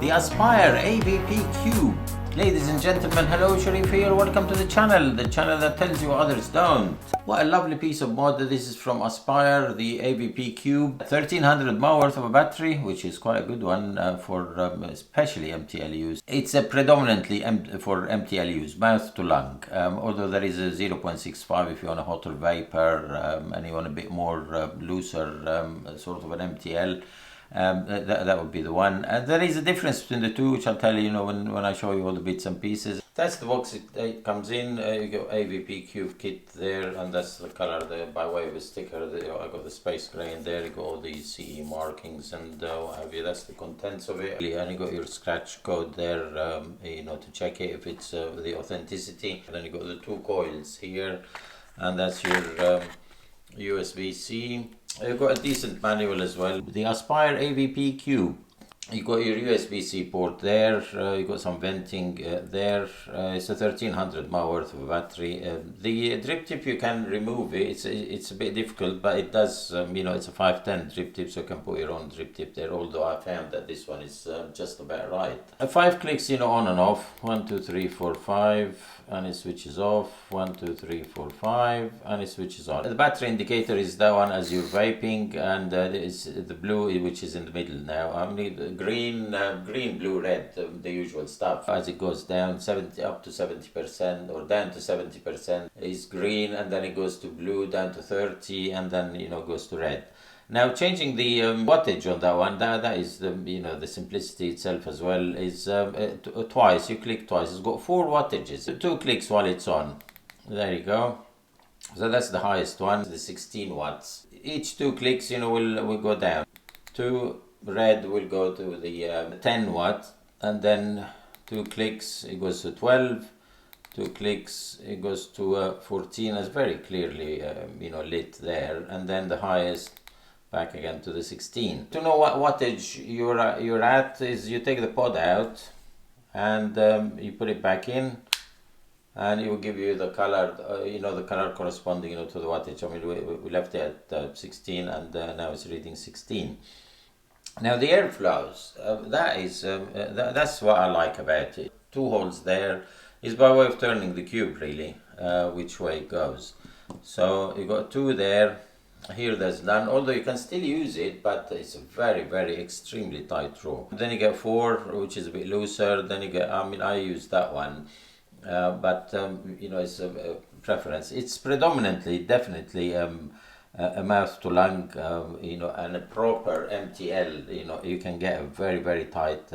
the Aspire AVP Cube. Ladies and gentlemen, hello, Sharif here. Welcome to the channel that tells you others don't. What a lovely piece of mod. This is from Aspire, the AVP Cube. 1300 mAh worth of a battery, which is quite a good one for especially MTL use. It's predominantly for MTL use, mouth to lung. Although there is a 0.65 if you want a hotter vapor and you want a bit more looser sort of an MTL. That would be the one. And there is a difference between the two, which I'll tell you, when I show you all the bits and pieces. That's the box it comes in. You got AVP Cube kit there, and that's the color there by way of a sticker. I got the space gray in there. You got all these CE markings and what have you. That's the contents of it. And you got your scratch code there, to check it if it's the authenticity. And then you got the two coils here, and that's your USB-C. You've got a decent manual as well. The Aspire AVP Cube. You got your USB-C port there. You got some venting there. It's a 1300 mAh worth of a battery. The drip tip, you can remove it. It's a bit difficult, but it does. It's a 510 drip tip, so you can put your own drip tip there. Although I found that this one is just about right. 5 clicks, on and off. 1, 2, 3, 4, 5. And it switches off. 1, 2, 3, 4, 5, and it switches on. The battery indicator is that one as you're vaping, and it's the blue, which is in the middle now. Green, blue, red, the usual stuff. As it goes down, up to 70% or down to 70% is green, and then it goes to blue, down to 30, and then goes to red. Now, changing the wattage on that one, that is the simplicity itself as well, is twice. You click twice. It's got 4 wattages. 2 clicks while it's on. There you go. So that's the highest one, the 16 watts. Each 2 clicks, will go down. 2 red will go to the 10 watt, and then 2 clicks it goes to 12. 2 clicks it goes to 14. It's very clearly lit there, and then the highest back again to the 16. To know what wattage you're at is you take the pod out and you put it back in, and it will give you the color, the color corresponding to the wattage. We left it at 16, and now it's reading 16. Now the airflows, that's what I like about it. 2 holes there is by way of turning the cube really, which way it goes. So you got 2 there. Here there's none, although you can still use it, but it's a very, very extremely tight rope. Then you get 4, which is a bit looser. Then you get, I use that one, but it's a preference. It's predominantly, definitely a mouth to lung, and a proper MTL. You can get a very, very tight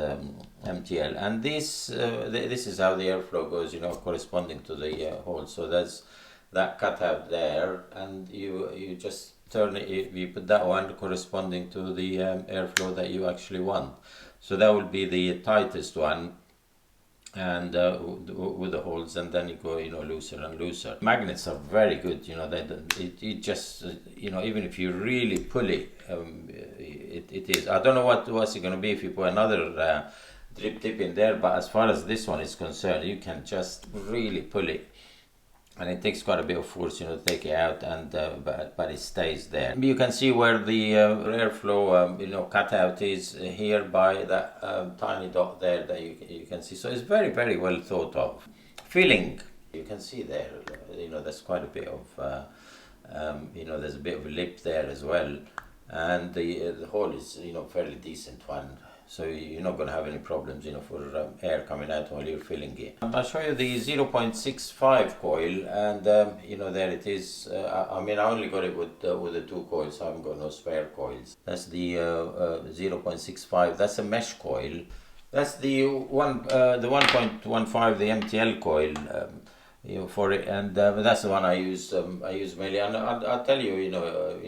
MTL, and this is how the airflow goes, corresponding to the hole. So there's that cutout there, and you just turn it. You put that one corresponding to the airflow that you actually want. So that will be the tightest one, and with the holes, and then you go looser and looser. Magnets are very good. It just even if you really pull it, it is. I don't know what's it going to be if you put another drip tip in there, but as far as this one is concerned, you can just really pull it. And it takes quite a bit of force, to take it out, and but it stays there. You can see where the airflow, cutout is here by that tiny dot there that you can see. So it's very, very well thought of. Filling, you can see there, there's quite a bit of, there's a bit of a lip there as well, and the hole is, fairly decent one. So you're not going to have any problems, for air coming out while you're filling it. I'll show you the 0.65 coil, and there it is. I only got it with the 2 coils. I haven't got no spare coils. That's the 0.65. That's a mesh coil. That's the 1.15, the MTL coil. For it, and that's the one I use mainly, and I'll tell you,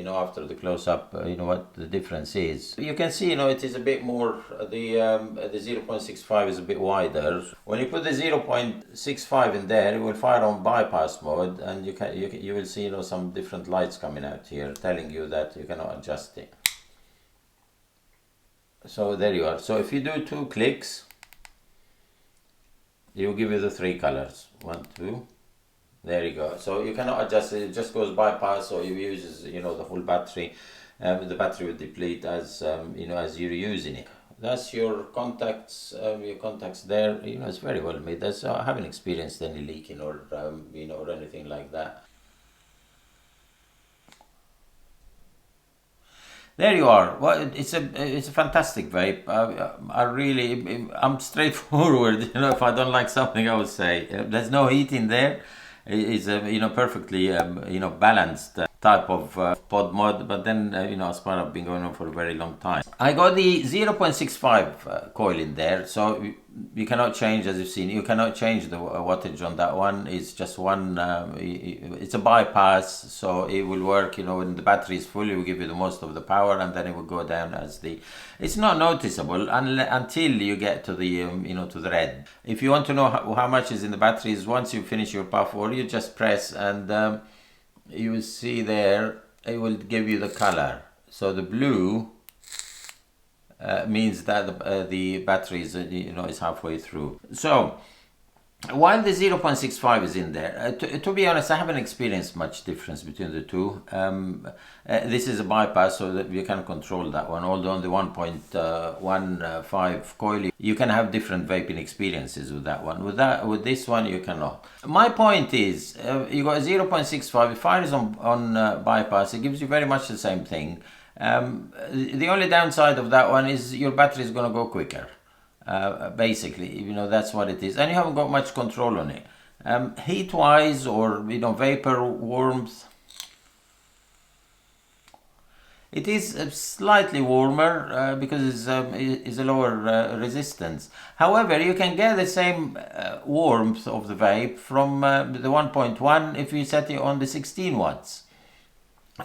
after the close-up, what the difference is. You can see, it is a bit more. The 0.65 is a bit wider. When you put the 0.65 in there, it will fire on bypass mode, and you will see, some different lights coming out here, telling you that you cannot adjust it. So there you are. So if you do 2 clicks, it will give you the 3 colors. 1, 2. There you go. So you cannot adjust it. It just goes bypass, or you use the whole battery. The battery will deplete as as you're using it. That's your contacts. Your contacts there. You know, it's very well made. I haven't experienced any leaking or you know, or anything like that. There you are. Well, it's a fantastic vape. I'm straightforward. You know, if I don't like something, I would say there's no heat in there. It's a you know, perfectly you know, balanced type of pod mod. But then you know, Aspire have been going on for a very long time. I got the 0.65 coil in there, so you cannot change, as you've seen. You cannot change the wattage on that one. It's just one. It's a bypass, so it will work. You know, when the battery is full, it will give you the most of the power, and then it will go down as the. It's not noticeable until you get to the you know, to the red. If you want to know how much is in the batteries, once you finish your puff, or you just press and you will see there. It will give you the color. So the blue means that the battery is you know, is halfway through. So while the 0.65 is in there, to be honest, I haven't experienced much difference between the two. This is a bypass, so that you can control that one. Although on the 1.15 coil, you can have different vaping experiences with that one. With this one, you cannot. My point is, you got a 0.65. It fires on bypass. It gives you very much the same thing. The only downside of that one is your battery is going to go quicker. Basically, you know, that's what it is, and you haven't got much control on it. Heat wise, or you know, vapor, warmth, it is slightly warmer because it's a lower resistance. However, you can get the same warmth of the vape from the 1.1 if you set it on the 16 watts.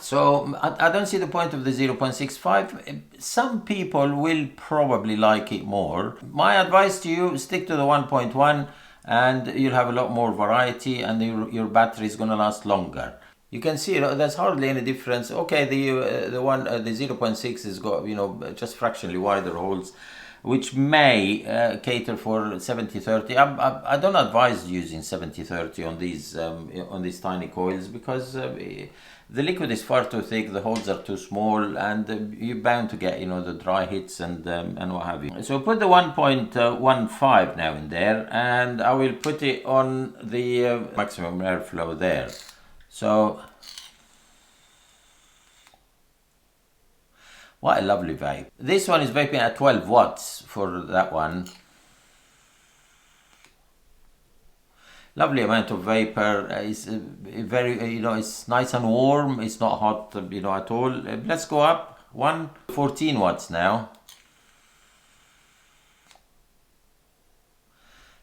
So I don't see the point of the 0.65. Some people will probably like it more. My advice to you, stick to the 1.1 and you'll have a lot more variety, and your battery is going to last longer. You can see there's hardly any difference. Okay, the 0.6 has got, you know, just fractionally wider holes, which may cater for 70-30. I don't advise using 70-30 on these tiny coils, because the liquid is far too thick, the holes are too small, and you're bound to get, you know, the dry hits and what have you. So put the 1.15 now in there, and I will put it on the maximum airflow there. So what a lovely vape. This one is vaping at 12 watts for that one. Lovely amount of vapor. It's very, you know, it's nice and warm. It's not hot, you know, at all. Let's go up. 14 watts now.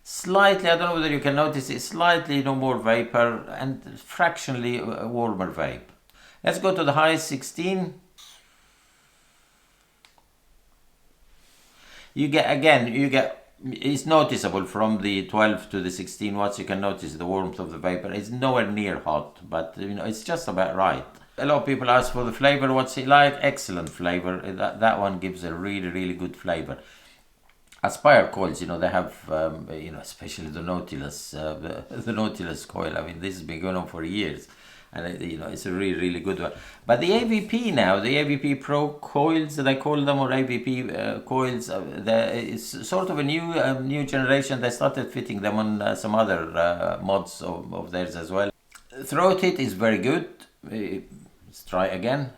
Slightly, I don't know whether you can notice it, slightly, you know, more vapor and fractionally warmer vape. Let's go to the highest 16. You get, it's noticeable from the 12 to the 16 watts. You can notice the warmth of the vapor. It's nowhere near hot, but you know, it's just about right. A lot of people ask for the flavor. What's it like? Excellent flavor. That one gives a really, really good flavor. Aspire coils, you know, they have, you know, especially the Nautilus, the Nautilus coil. I mean, this has been going on for years, and you know, it's a really, really good one. But the AVP now, the AVP Pro coils, they call them, or AVP coils, it's sort of a new generation. They started fitting them on some other mods of theirs as well. Throat hit is very good. Let's try again.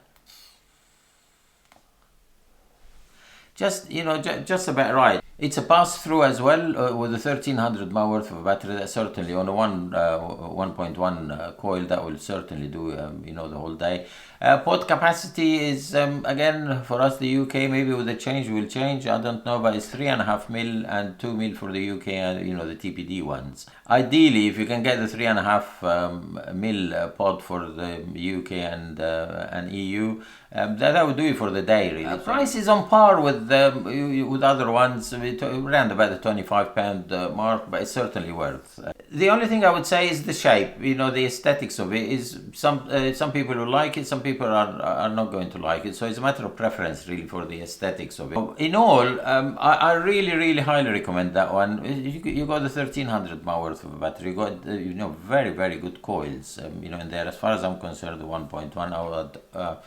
Just, you know, just about right. It's a pass-through as well, with a 1300 mAh worth of battery. That certainly on a 1.1 coil, that will certainly do, you know, the whole day. Pod capacity is, again, for us, the UK, maybe with the change will change, I don't know, but it's 3.5 mil and 2 mil for the UK, and, you know, the TPD ones. Ideally, if you can get the 3.5 mil pod for the UK and EU, that would do it for the day, really. Price is on par with other ones, around about the £25 mark, but it's certainly worth. The only thing I would say is the shape. You know, the aesthetics of it is some people will like it, some people are not going to like it. So it's a matter of preference, really, for the aesthetics of it. In all, I really, really highly recommend that one. You got the 1300 mAh worth of a battery. You got you know, very, very good coils. You know, in there. As far as I'm concerned, the 1.1,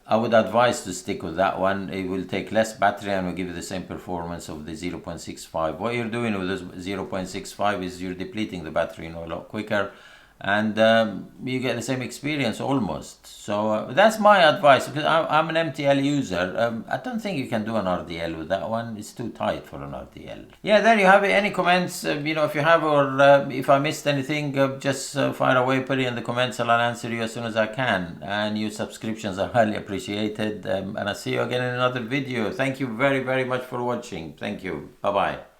I would advise to stick with that one. It will take less battery and will give you the same performance of the 0.65. What you're doing with this 0.65 is you're depleting the battery, a lot quicker, and you get the same experience almost. So that's my advice, because I'm an MTL user. I don't think you can do an RDL with that one. It's too tight for an RDL. Yeah, there you have it. Any comments, if you have, or if I missed anything, just fire away, put it in the comments, and I'll answer you as soon as I can. And your subscriptions are highly appreciated. And I'll see you again in another video. Thank you very, very much for watching. Thank you. Bye-bye.